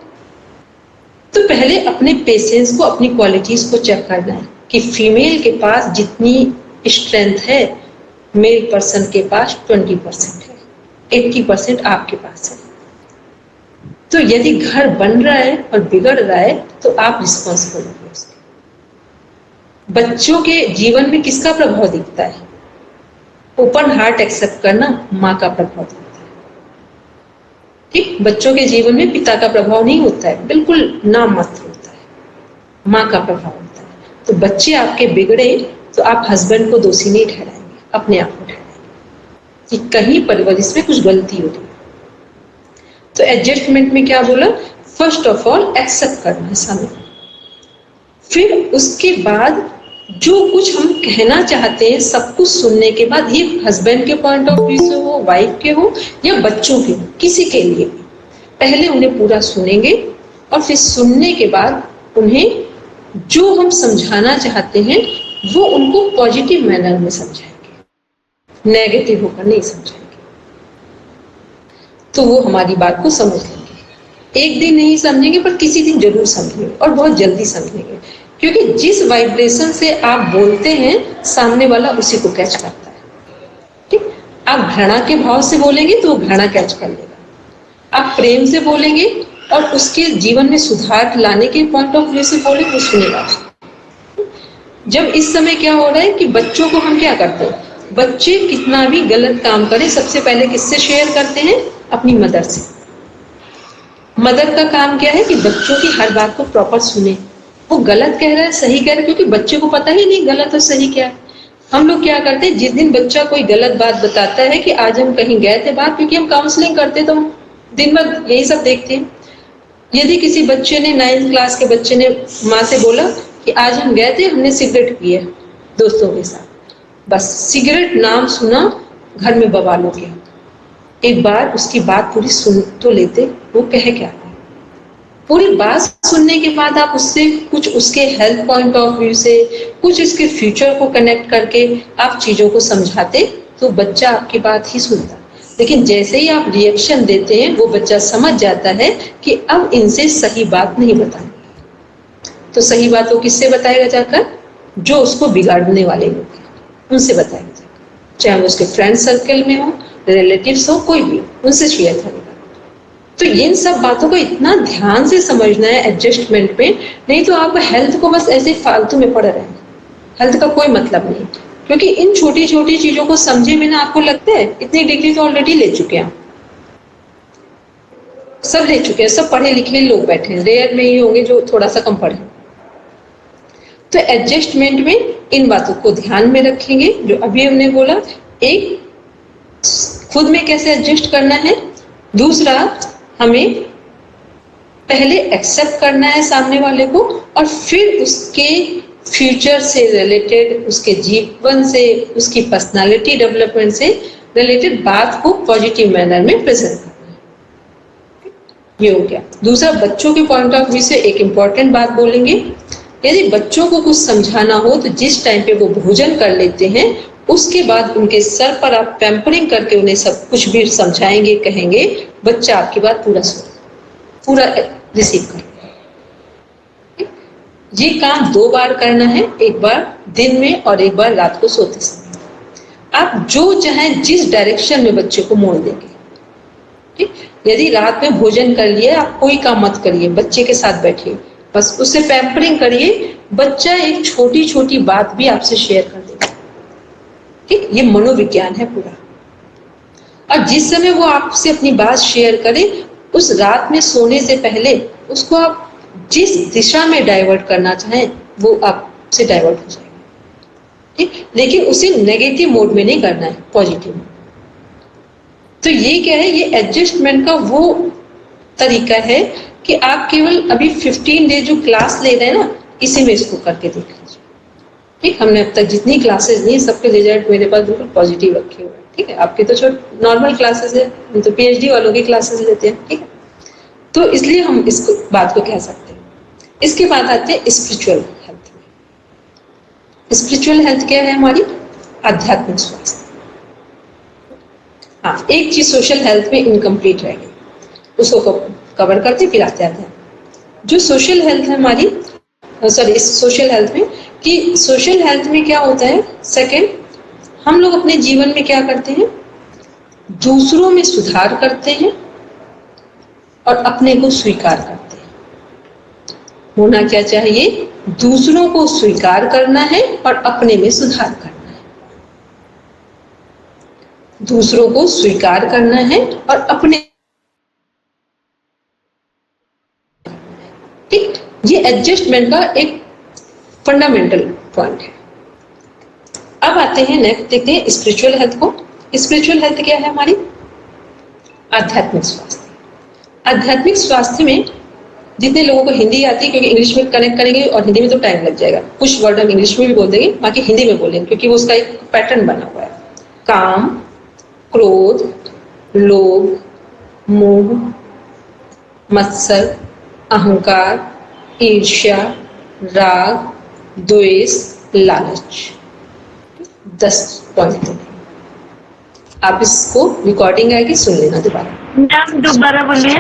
तो पहले अपने पेशेंस को, अपनी क्वालिटीज को चेक करना है कि फीमेल के पास जितनी स्ट्रेंथ है मेल पर्सन के पास 20% है, 80% आपके पास है। तो यदि घर बन रहा है और बिगड़ रहा है तो आप रिस्पॉन्सिबल हो उसके। बच्चों के जीवन में किसका प्रभाव दिखता है? ओपन हार्ट एक्सेप्ट करना, माँ का प्रभाव दिखता है। ठीक, बच्चों के जीवन में पिता का प्रभाव नहीं होता है, बिल्कुल नाम मात्र होता है, माँ का प्रभाव होता है। तो बच्चे आपके बिगड़े तो आप हस्बैंड को दोषी नहीं ठहराएंगे, अपने आप को ठहराएंगे कि कहीं परवरिश में कुछ गलती हो रही। तो एडजस्टमेंट में क्या बोला, फर्स्ट ऑफ ऑल एक्सेप्ट करना है सामने, फिर उसके बाद जो कुछ हम कहना चाहते हैं सब कुछ सुनने के बाद, ये हस्बैंड के पॉइंट ऑफ व्यू से हो, वाइफ के हो या बच्चों के हो, किसी के लिए भी, पहले उन्हें पूरा सुनेंगे और फिर सुनने के बाद उन्हें जो हम समझाना चाहते हैं वो उनको पॉजिटिव मैनर में समझाएंगे, नेगेटिव होकर नहीं समझाएंगे। तो वो हमारी बात को समझ लेंगे। एक दिन नहीं समझेंगे पर किसी दिन जरूर समझेंगे और बहुत जल्दी समझेंगे, क्योंकि जिस वाइब्रेशन से आप बोलते हैं सामने वाला उसी को कैच करता है। ठीक, आप घृणा के भाव से बोलेंगे तो वो घृणा कैच कर लेगा, आप प्रेम से बोलेंगे और उसके जीवन में सुधार लाने के पॉइंट ऑफ व्यू से बोले वो सुनेगा। जब इस समय क्या हो रहा है कि बच्चों को हम क्या करते हैं, बच्चे कितना भी गलत काम करें सबसे पहले किससे शेयर करते हैं, अपनी मदर से। मदर का काम क्या है कि बच्चों की हर बात को प्रॉपर सुने, वो गलत कह रहा है सही कह रहा है, क्योंकि बच्चे को पता ही नहीं गलत और सही क्या है। हम लोग क्या करते हैं, जिस दिन बच्चा कोई गलत बात बताता है कि आज हम कहीं गए थे बाहर, क्योंकि हम काउंसलिंग करते तो दिन भर यही सब देखते हैं। यदि किसी बच्चे ने 9th क्लास के बच्चे ने माँ से बोला कि आज हम गए थे, हमने सिगरेट पी है दोस्तों के साथ, बस सिगरेट नाम सुना घर में बवाल हो गया। एक बार उसकी बात पूरी सुन तो लेते, वो कहे क्या है। पूरी बात सुनने के बाद आप उससे कुछ उसके हेल्थ पॉइंट ऑफ व्यू से, कुछ इसके फ्यूचर को कनेक्ट करके आप चीजों को समझाते तो बच्चा आपकी बात ही सुनता। लेकिन जैसे ही आप रिएक्शन देते हैं वो बच्चा समझ जाता है कि अब इनसे सही बात नहीं बतानी। तो सही बात वो किससे बताएगा जाकर, जो उसको बिगाड़ने वाले लोग हैं उनसे बताएगा जाकर, चाहे वो उसके फ्रेंड सर्कल में हो, रिलेटिव्स हो, कोई भी, उनसे शेयर करेगा। तो इन सब बातों को इतना ध्यान से समझना है एडजस्टमेंट में, नहीं तो आप हेल्थ को बस ऐसे फालतू में पड़ रहे हैं, हेल्थ का कोई मतलब नहीं। क्योंकि इन छोटी छोटी चीजों को समझे बिना आपको लगता है इतनी डिग्री तो ऑलरेडी ले चुके हैं, सब ले चुके हैं, सब पढ़े लिखे लोग बैठे हैं, रेयर में ही होंगे जो थोड़ा सा कम पढ़े। तो एडजस्टमेंट में इन बातों को ध्यान में रखेंगे जो अभी हमने बोला। एक, खुद में कैसे एडजस्ट करना है। दूसरा, हमें पहले एक्सेप्ट करना है सामने वाले को, और फिर उसके फ्यूचर से रिलेटेड, उसके जीवन से, उसकी पर्सनालिटी डेवलपमेंट से रिलेटेड बात को पॉजिटिव मैनर में प्रेजेंट करना है। ये हो गया। दूसरा, बच्चों के पॉइंट ऑफ व्यू से एक इंपॉर्टेंट बात बोलेंगे। यदि बच्चों को कुछ समझाना हो तो जिस टाइम पे वो भोजन कर लेते हैं उसके बाद उनके सर पर आप पैम्परिंग करके उन्हें सब कुछ भी समझाएंगे, कहेंगे, बच्चा आपकी बात पूरा रिसीव कर। ये काम 2 बार करना है, एक बार दिन में और एक बार रात को सोते समय। आप जो चाहें जिस डायरेक्शन में बच्चे को मोड़ देंगे। ठीक, यदि रात में भोजन कर लिए, आप कोई काम मत करिए, बच्चे के साथ बैठिए, बस उससे पैम्परिंग करिए, बच्चा एक छोटी छोटी बात भी आपसे शेयर कर देगा। ठीक, ये मनोविज्ञान है पूरा। और जिस समय वो आपसे अपनी बात शेयर करे, उस रात में सोने से पहले उसको आप जिस दिशा में डाइवर्ट करना चाहें वो आपसे डाइवर्ट हो जाएगा। ठीक, लेकिन उसे नेगेटिव मोड में नहीं करना है, पॉजिटिव मोड। तो ये क्या है, ये एडजस्टमेंट का वो तरीका है कि आप केवल अभी 15 डेज जो क्लास ले रहे हैं ना, इसी में इसको करके देख लीजिए। ठीक, हमने अब तक जितनी क्लासेस ली सबके रिजल्ट मेरे पास बिल्कुल पॉजिटिव रखे हुए हैं। ठीक है, आपके तो नॉर्मल क्लासेस है, हम तो पीएचडी वालों की क्लासेस लेते हैं। ठीक है, तो इसलिए हम इस बात को कह सकते हैं। इसके बाद आते हैं स्पिरिचुअल हेल्थ में। स्पिरिचुअल हेल्थ क्या है हमारी? आध्यात्मिक स्वास्थ्य। हाँ, एक चीज सोशल हेल्थ में इनकम्प्लीट रह गई, उसको कवर करते फिर आते हैं जो सोशल हेल्थ है हमारी। सॉरी, सोशल हेल्थ में, कि सोशल हेल्थ में क्या होता है, सेकंड, हम लोग अपने जीवन में क्या करते हैं, दूसरों में सुधार करते हैं और अपने को स्वीकार करते हैं। होना क्या चाहिए? दूसरों को स्वीकार करना है और अपने में सुधार करना है। दूसरों को स्वीकार करना है और अपने, ठीक, ये एडजस्टमेंट का एक फंडामेंटल पॉइंट है। अब आते हैं नेक्स्ट, देखते हैं स्पिरिचुअल हेल्थ को। स्पिरिचुअल हेल्थ क्या है हमारी? आध्यात्मिक स्वास्थ्य। आध्यात्मिक स्वास्थ्य में जितने लोगों को हिंदी आती है, क्योंकि इंग्लिश में कनेक्ट करेंगे और हिंदी में तो टाइम लग जाएगा, कुछ वर्ड हम इंग्लिश में भी बोल देंगे, बाकी हिंदी में बोलेंगे, क्योंकि वो उसका एक पैटर्न बना हुआ है। काम, क्रोध, लोभ, मोह, मत्सर, अहंकार, ईर्ष्या, राग, द्वेष, लालच। 10 पॉइंट। आप इसको रिकॉर्डिंग आएगी, सुन लेना दोबारा बोलिए।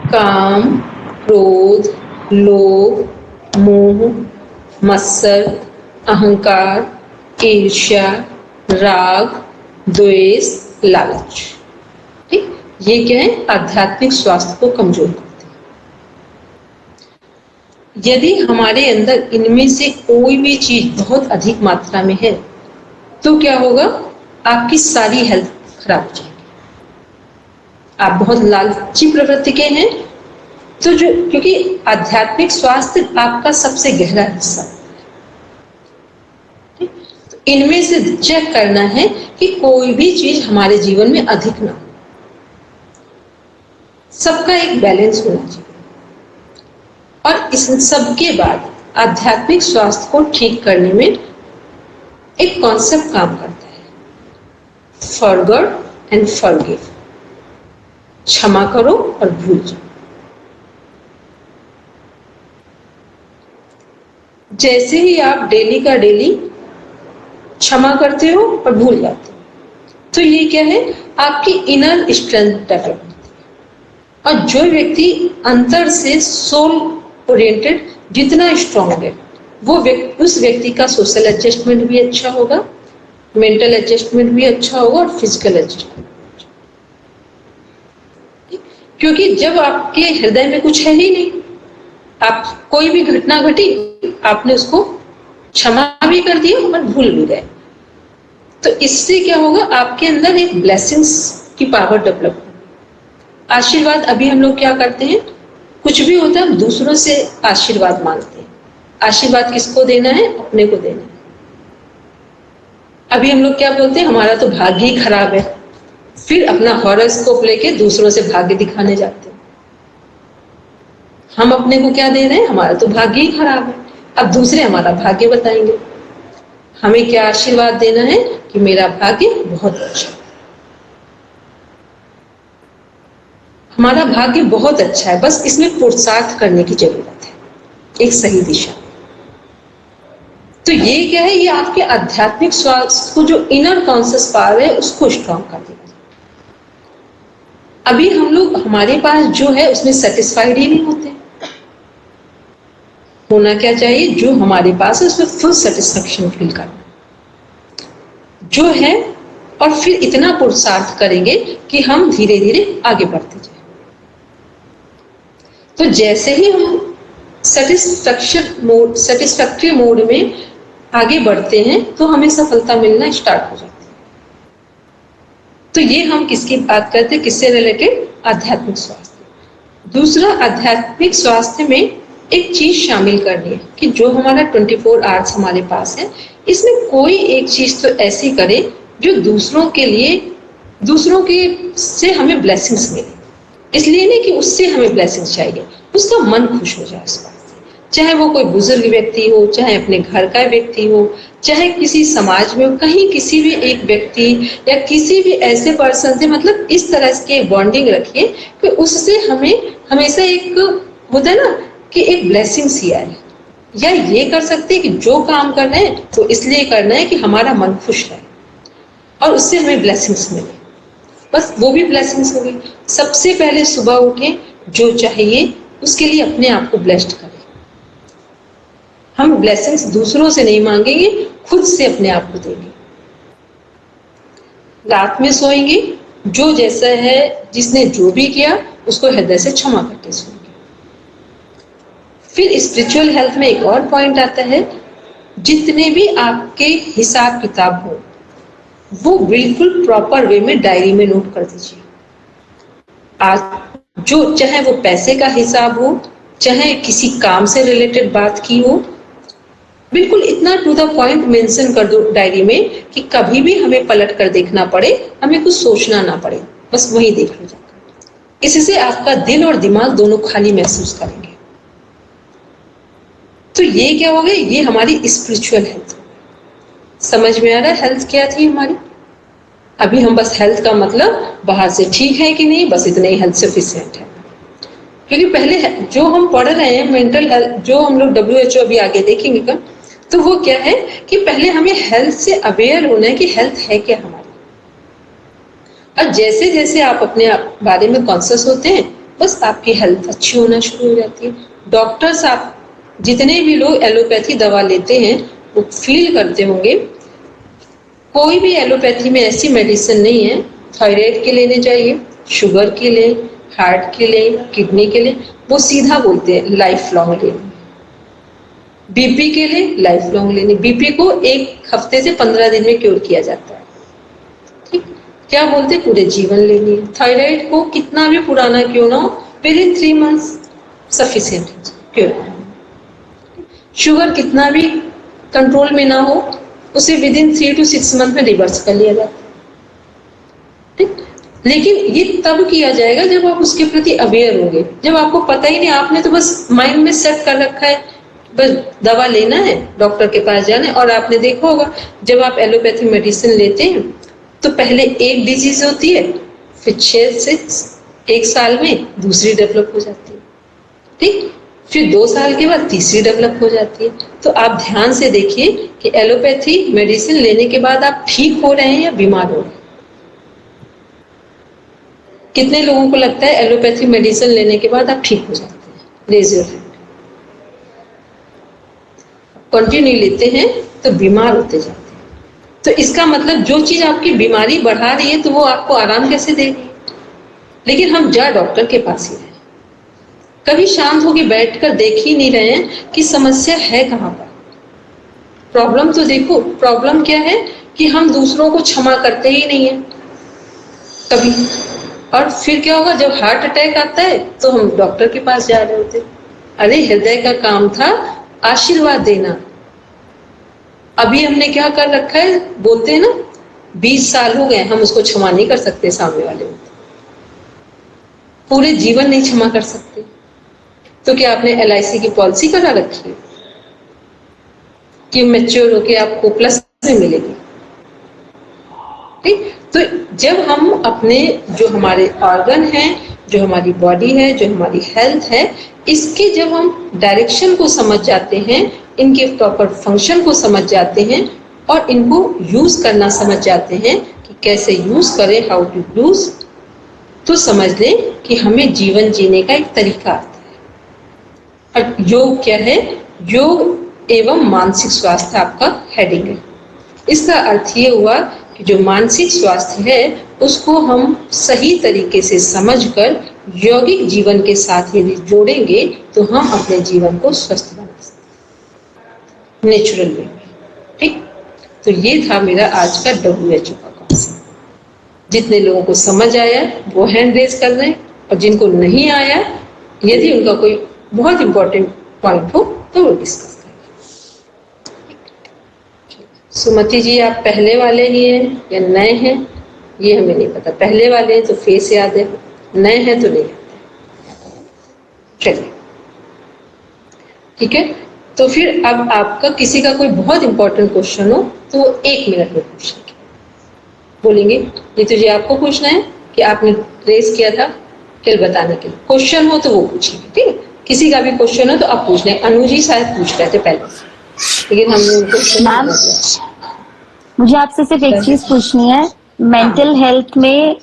काम, क्रोध, लोभ, मोह, मत्सर, अहंकार, ईर्ष्या, राग, द्वेष, लालच। ठीक, ये क्या है? आध्यात्मिक स्वास्थ्य को कमजोर करते हैं। यदि हमारे अंदर इनमें से कोई भी चीज बहुत अधिक मात्रा में है तो क्या होगा? आपकी सारी हेल्थ खराब हो जाएगी। आप बहुत लालची प्रवृत्ति के हैं, तो जो, क्योंकि आध्यात्मिक स्वास्थ्य आपका सबसे गहरा हिस्सा है, तो इनमें से चेक करना है कि कोई भी चीज हमारे जीवन में अधिक ना हो। सबका एक बैलेंस होना चाहिए। और इस सब के बाद आध्यात्मिक स्वास्थ्य को ठीक करने में एक कॉन्सेप्ट काम करता है, फॉरगॉट एंड फॉरगिव। क्षमा करो और भूल जाओ। जैसे ही आप डेली का डेली क्षमा करते हो और भूल जाते हो, तो ये क्या है? आपकी इनर स्ट्रेंथ डेवलप होती है। और जो व्यक्ति अंतर से सोल ओरिएंटेड जितना स्ट्रांग है, वो उस व्यक्ति का सोशल एडजस्टमेंट भी अच्छा होगा, मेंटल एडजस्टमेंट भी अच्छा होगा और फिजिकल एडजस्टमेंट। क्योंकि जब आपके हृदय में कुछ है ही नहीं, आप कोई भी घटना घटी, आपने उसको क्षमा भी कर दिया और भूल भी गए, तो इससे क्या होगा, आपके अंदर एक ब्लेसिंग्स की पावर डेवलप होगी। आशीर्वाद, अभी हम लोग क्या करते हैं, कुछ भी होता है हम दूसरों से आशीर्वाद मांगते हैं। आशीर्वाद किसको देना है? अपने को देना है। अभी हम लोग क्या बोलते हैं, हमारा तो भाग्य ही खराब है, फिर अपना हॉरोस्कोप लेके दूसरों से भाग्य दिखाने जाते हैं। हम अपने को क्या दे रहे हैं, हमारा तो भाग्य ही खराब है, अब दूसरे हमारा भाग्य बताएंगे। हमें क्या आशीर्वाद देना है कि मेरा भाग्य बहुत अच्छा है, हमारा भाग्य बहुत अच्छा है, बस इसमें पुरुषार्थ करने की जरूरत है एक सही दिशा में। तो ये क्या है, ये आपके आध्यात्मिक स्वास्थ्य को, जो इनर कॉन्शियस पावर है, उसको स्ट्रॉन्ग कर देगा। अभी हम लोग, हमारे पास जो है उसमें सेटिस्फाइड ही नहीं होते। होना क्या चाहिए, जो हमारे पास है उसमें फुल सेटिस्फेक्शन फील करना जो है, और फिर इतना पुरुषार्थ करेंगे कि हम धीरे धीरे आगे बढ़ते जाए। तो जैसे ही हम सेटिस्फैक्टरी मोड में आगे बढ़ते हैं तो हमें सफलता मिलना स्टार्ट हो जाती है। तो ये हम किसकी बात करते हैं, किससे रिलेटेड? आध्यात्मिक स्वास्थ्य। दूसरा, आध्यात्मिक स्वास्थ्य में एक चीज शामिल करनी है कि जो हमारा 24 आवर्स हमारे पास है, इसमें कोई एक चीज तो ऐसी करे जो दूसरों के लिए, दूसरों के से हमें ब्लेसिंग्स मिले। इसलिए नहीं कि उससे हमें ब्लेसिंग्स चाहिए, उसका मन खुश हो जाए इस बात से। चाहे वो कोई बुजुर्ग व्यक्ति हो, चाहे अपने घर का व्यक्ति हो, चाहे किसी समाज में हो, कहीं किसी भी एक व्यक्ति या किसी भी ऐसे पर्सन से, मतलब इस तरह के बॉन्डिंग रखिए कि उससे हमें हमेशा एक होता है ना कि एक ब्लेसिंग्स ही आए। या ये कर सकते हैं कि जो काम करना है तो इसलिए करना है कि हमारा मन खुश रहे और उससे हमें ब्लेसिंग्स मिले, बस वो भी ब्लेसिंग्स होगी। सबसे पहले सुबह उठे, जो चाहिए उसके लिए अपने आप को ब्लेस्ड करें। हम ब्लेसिंग्स दूसरों से नहीं मांगेंगे, खुद से अपने आप को देंगे। रात में सोएंगे, जो जैसा है, जिसने जो भी किया उसको हृदय से क्षमा करके सोएंगे। फिर स्पिरिचुअल हेल्थ में एक और पॉइंट आता है, जितने भी आपके हिसाब किताब हो वो बिल्कुल प्रॉपर वे में डायरी में नोट कर दीजिए। आज जो, चाहे वो पैसे का हिसाब हो, चाहे किसी काम से रिलेटेड बात की हो, बिल्कुल इतना टू द पॉइंट मेंशन कर दो डायरी में कि कभी भी हमें पलट कर देखना पड़े, हमें कुछ सोचना ना पड़े, बस वही देख लो जाकर। इससे आपका दिल और दिमाग दोनों खाली महसूस करेंगे। तो ये क्या हो गया, ये हमारी स्पिरिचुअल हेल्थ। समझ में आ रहा है हेल्थ क्या थी हमारी? अभी हम बस हेल्थ का मतलब बाहर से ठीक है कि नहीं, बस इतने ही हेल्थ सफिशिएंट है। क्योंकि पहले जो हम पढ़ रहे हैं मेंटल हेल्थ, जो हम लोग WHO अभी आगे देखेंगे का, तो वो क्या है कि पहले हमें हेल्थ से अवेयर होना है कि हेल्थ है क्या हमारी। और जैसे जैसे आप अपने बारे में कॉन्शियस होते हैं, बस आपकी हेल्थ अच्छी होना शुरू हो जाती है। डॉक्टर्स, आप जितने भी लोग एलोपैथी दवा लेते हैं वो फील करते होंगे, कोई भी एलोपैथी में ऐसी मेडिसिन नहीं है, थायराइड के लेने चाहिए, शुगर के लिए, हार्ट के लिए, किडनी के लिए, वो सीधा बोलते हैं लाइफ लॉन्ग लेने। बीपी के लिए लाइफ लॉन्ग लेने, बीपी को 1 हफ्ते से 15 दिन में क्योर किया जाता है, ठीक, क्या बोलते हैं पूरे जीवन लेनी है। थायराइड को कितना भी पुराना क्यों ना हो, with in 3 months sufficient cure. Sugar कितना भी कंट्रोल में ना हो, उसे विद इन 3 to 6 मंथ में रिवर्स कर लिया जाता है, ठीक। लेकिन ये तब किया जाएगा जब आप उसके प्रति अवेयर होंगे, जब आपको पता ही नहीं, आपने तो बस माइंड में सेट कर रखा है बस दवा लेना है, डॉक्टर के पास जाना है। और आपने देखा होगा जब आप एलोपैथी मेडिसिन लेते हैं तो पहले एक डिजीज होती है, फिर 6 से 1 साल में दूसरी डेवलप हो जाती है, ठीक, फिर 2 साल के बाद तीसरी डेवलप हो जाती है। तो आप ध्यान से देखिए कि एलोपैथी मेडिसिन लेने के बाद आप ठीक हो रहे हैं या बीमार हो रहे हैं। कितने लोगों को लगता है एलोपैथी मेडिसिन लेने के बाद आप ठीक हो जाते हैं? Raise your hand. कंटिन्यू लेते हैं तो बीमार होते जाते हैं। तो इसका मतलब जो चीज आपकी बीमारी बढ़ा रही है तो वो आपको आराम कैसे देगी? लेकिन हम जा डॉक्टर के पास ही रहे, कभी शांत होकर बैठकर देख ही नहीं रहे हैं कि समस्या है कहाँ पर। प्रॉब्लम तो देखो, प्रॉब्लम क्या है कि हम दूसरों को क्षमा करते ही नहीं है कभी। और फिर क्या होगा, जब हार्ट अटैक आता है तो हम डॉक्टर के पास जा रहे होते। अरे हृदय का काम था आशीर्वाद देना, अभी हमने क्या कर रखा है, बोलते हैं ना 20 साल हो गए, हम उसको क्षमा नहीं कर सकते सामने वाले को, पूरे जीवन नहीं क्षमा कर सकते। तो क्या आपने LIC की पॉलिसी करा रखी है कि मैच्योर होके आपको प्लस में मिलेगी? ठीक, तो जब हम अपने जो हमारे ऑर्गन हैं, जो हमारी बॉडी है, जो हमारी हेल्थ है, इसके जब हम डायरेक्शन को समझ जाते हैं, इनके प्रॉपर फंक्शन को समझ जाते हैं और इनको यूज करना समझ जाते हैं कि कैसे यूज करें, हाउ टू यूज, तो समझ लें कि हमें जीवन जीने का एक तरीका आता है। और योग क्या है? योग एवं मानसिक स्वास्थ्य आपका हेडिंग है। इसका अर्थ ये हुआ कि जो मानसिक स्वास्थ्य है उसको हम सही तरीके से समझकर यौगिक जीवन के साथ यदि जोड़ेंगे तो हम अपने जीवन को स्वस्थ बना सकते हैं नेचुरल वे में। ठीक, तो ये था मेरा आज का WHO का कॉन्सेप्ट। जितने लोगों को समझ आया वो हैंड रेज कर रहे हैं, और जिनको नहीं आया, यदि उनका कोई बहुत इंपॉर्टेंट पॉइंट हो तो वो डिस्कस। सुमति जी, आप पहले वाले ही हैं या नए हैं ये हमें नहीं पता। पहले वाले हैं तो फेस याद है, नए हैं तो नहीं याद है। चलिए ठीक है, तो फिर अब आपका किसी का कोई बहुत इंपॉर्टेंट क्वेश्चन हो तो वो 1 मिनट में पूछेंगे, बोलेंगे। नीतू जी आपको पूछना है कि आपने रेस किया था खेल बताने के लिए, क्वेश्चन हो तो वो पूछेंगे। ठीक है, किसी का भी क्वेश्चन हो तो आप पूछ लें। अनु जी शायद पूछ रहे थे पहले, लेकिन हमने उनको मैम मुझे आपसे सिर्फ एक चीज पूछनी है, मेंटल हेल्थ में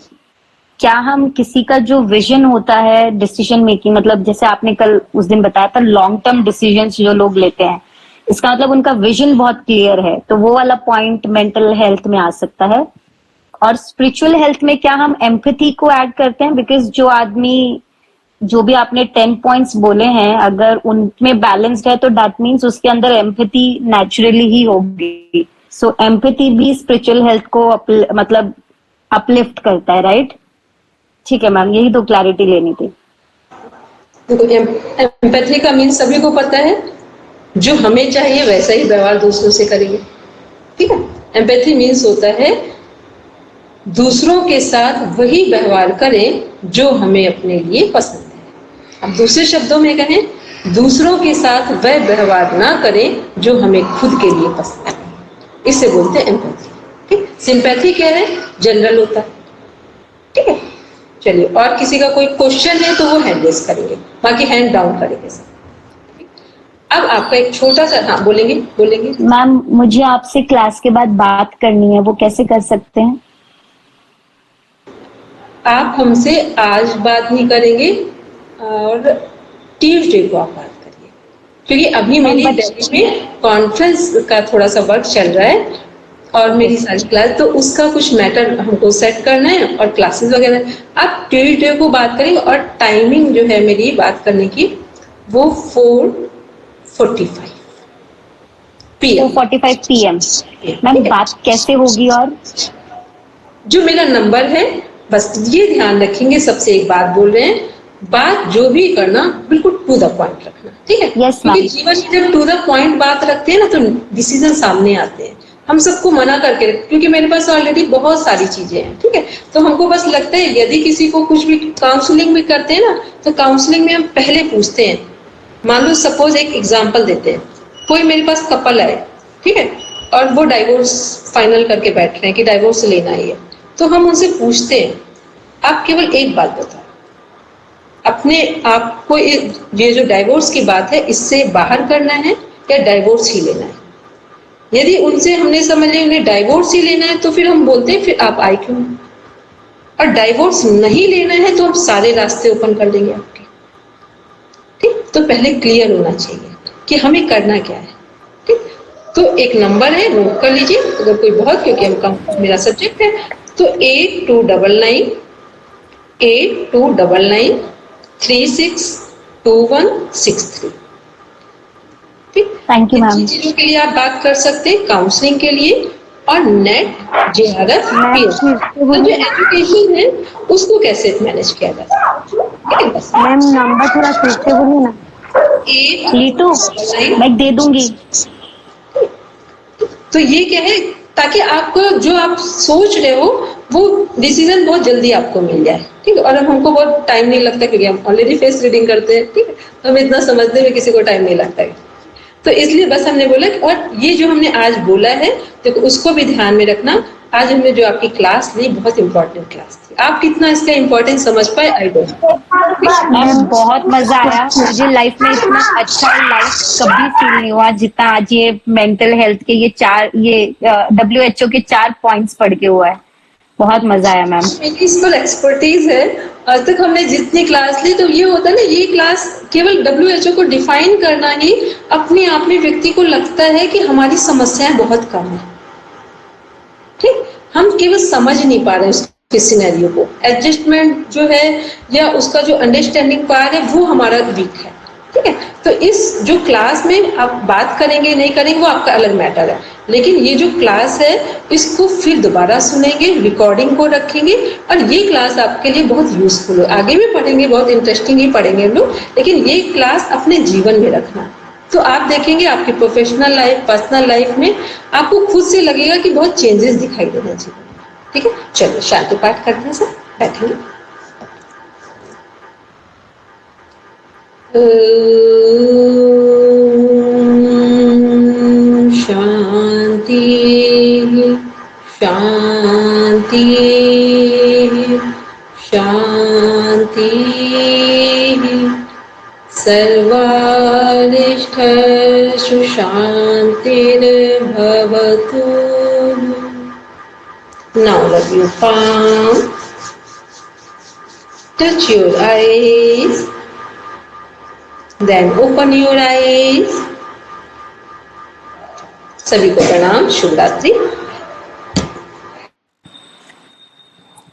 क्या हम किसी का जो विजन होता है डिसीजन मेकिंग, मतलब जैसे आपने कल उस दिन बताया था लॉन्ग टर्म डिसीजंस जो लोग लेते हैं, इसका मतलब उनका विजन बहुत क्लियर है, तो वो वाला पॉइंट मेंटल हेल्थ में आ सकता है। और स्पिरिचुअल हेल्थ में क्या हम एम्पैथी को ऐड करते हैं? बिकॉज जो आदमी, जो भी आपने 10 पॉइंट्स बोले हैं, अगर उनमें बैलेंस्ड है तो दैट मीन्स उसके अंदर एम्पैथी नेचुरली ही होगी। सो एम्पैथी भी स्पिरिचुअल हेल्थ को मतलब अपलिफ्ट करता है, राइट? ठीक है मैम, यही तो क्लैरिटी लेनी थी। देखो, एम्पैथी का मीन सभी को पता है, जो हमें चाहिए वैसा ही व्यवहार दूसरों से करेंगे। ठीक है, एम्पैथी मीन्स होता है दूसरों के साथ वही व्यवहार करें जो हमें अपने लिए पसंद है। अब दूसरे शब्दों में कहें, दूसरों के साथ वह व्यवहार ना करें जो हमें खुद के लिए पसंद है, इसे बोलते हैं एम्पैथी। ठीक, सिंपैथी क्या है? जनरल होता है। ठीक है, चलिए, और किसी का कोई क्वेश्चन है तो वो हैंड रेज करेंगे, बाकी हैंड डाउन करेंगे सब। अब आपका एक छोटा सा, हाँ बोलेंगे बोलेंगे। मैम मुझे आपसे क्लास के बाद बात करनी है, वो कैसे कर सकते हैं? आप हमसे आज बात नहीं करेंगे और ट्यूसडे को आप बात करिए, क्योंकि अभी मेरी दिल्ली में कॉन्फ्रेंस का थोड़ा सा वर्क चल रहा है और मेरी सारी क्लास, तो उसका कुछ मैटर हमको सेट करना है और क्लासेस वगैरह। आप ट्यूसडे को बात करेंगे और टाइमिंग जो है मेरी बात करने की वो 4:45 PM। 4:45 PM। मैम बात कैसे होगी? और जो मेरा नंबर है, बस ये ध्यान रखेंगे, सबसे एक बात बोल रहे हैं, बात जो भी करना बिल्कुल टू द पॉइंट रखना। ठीक है, क्योंकि जीवन में जब टू द पॉइंट बात रखते हैं ना तो डिसीजन सामने आते हैं। हम सबको मना करके, क्योंकि मेरे पास ऑलरेडी बहुत सारी चीजें हैं। ठीक है, तो हमको बस लगता है यदि किसी को कुछ भी काउंसलिंग भी करते हैं ना, तो काउंसलिंग में हम पहले पूछते हैं, मान लो सपोज एक एग्जाम्पल देते हैं, कोई मेरे पास कपल आए, ठीक है, और वो डाइवोर्स फाइनल करके बैठ रहे हैं कि डाइवोर्स लेना ही है, तो हम उनसे पूछते हैं आप केवल एक बात बताओ, अपने आप को ये जो डाइवोर्स की बात है इससे बाहर करना है या डाइवोर्स ही लेना है? यदि उनसे हमने समझ लिया उन्हें डाइवोर्स ही लेना है तो फिर हम बोलते हैं फिर आप आए क्यों, और डाइवोर्स नहीं लेना है तो हम सारे रास्ते ओपन कर देंगे आपके। ठीक, तो पहले क्लियर होना चाहिए कि हमें करना क्या है। ठीक, तो एक नंबर है, नोट कर लीजिए अगर कोई बहुत, क्योंकि हम मेरा सब्जेक्ट है, तो 8299 8299362163। ठीक, थैंक यू इन मैम। चीजों के लिए आप बात कर सकते हैं काउंसलिंग के लिए। और नेट JRF का जो एजुकेशन है उसको कैसे मैनेज किया जा सकता है, ठीक है बस। मैम नंबर थोड़ा फिर से बोलिए ना। लीटू मैं दे दूंगी। तो ये क्या है, ताकि आपको जो आप सोच रहे हो वो डिसीजन बहुत जल्दी आपको मिल जाए, ठीक है। और हमको बहुत टाइम नहीं लगता क्योंकि हम ऑलरेडी फेस रीडिंग करते हैं, ठीक है, तो हम इतना समझने में किसी को टाइम नहीं लगता है। तो इसलिए बस हमने बोला और ये जो हमने आज बोला है तो उसको भी ध्यान में रखना। आज हमने जो आपकी क्लास ली बहुत इंपॉर्टेंट क्लास थी, आप कितना इसका इम्पोर्टेंस समझ पाए आई डोंट नो। मैम बहुत मजा आया, मुझे लाइफ में इतना अच्छा लाइफ कभी फील नहीं हुआ जितना आज ये मेंटल हेल्थ के ये WHO के 4 पॉइंट्स पढ़ के हुआ है। बहुत मजा आया मैम। मेरी इस पर एक्सपर्टीज है। आज तक हमने जितनी क्लास ली तो ये होता है ना, ये क्लास केवल WHO को डिफाइन करना ही अपने आप में व्यक्ति को लगता है कि हमारी समस्याएं बहुत कम है, ठीक। हम केवल समझ नहीं पा रहे हैं उसके सिनेरियो को, एडजस्टमेंट जो है या उसका जो अंडरस्टैंडिंग पावर है वो हमारा वीक है, ठीक है। तो इस जो क्लास में आप बात करेंगे नहीं करेंगे वो आपका अलग मैटर है, लेकिन ये जो क्लास है इसको फिर दोबारा सुनेंगे, रिकॉर्डिंग को रखेंगे और ये क्लास आपके लिए बहुत यूजफुल हो। आगे भी पढ़ेंगे, बहुत इंटरेस्टिंग ही पढ़ेंगे हम लोग, लेकिन ये क्लास अपने जीवन में रखना। तो आप देखेंगे आपकी प्रोफेशनल लाइफ, पर्सनल लाइफ में आपको खुद से लगेगा कि बहुत चेंजेस दिखाई देना चाहिए, ठीक है। चलो शांति पाठ करते हैं, सब बैठेंगे। शांति शांति शांति सर्वारिष्ठसु शान्तिर्भवतु। Now rub your palm, touch your eyes, then open your eyes. सभी को प्रणाम, शुभ रात्रि।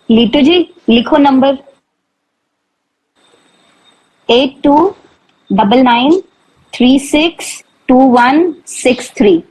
लीटू जी लिखो नंबर 8299362163।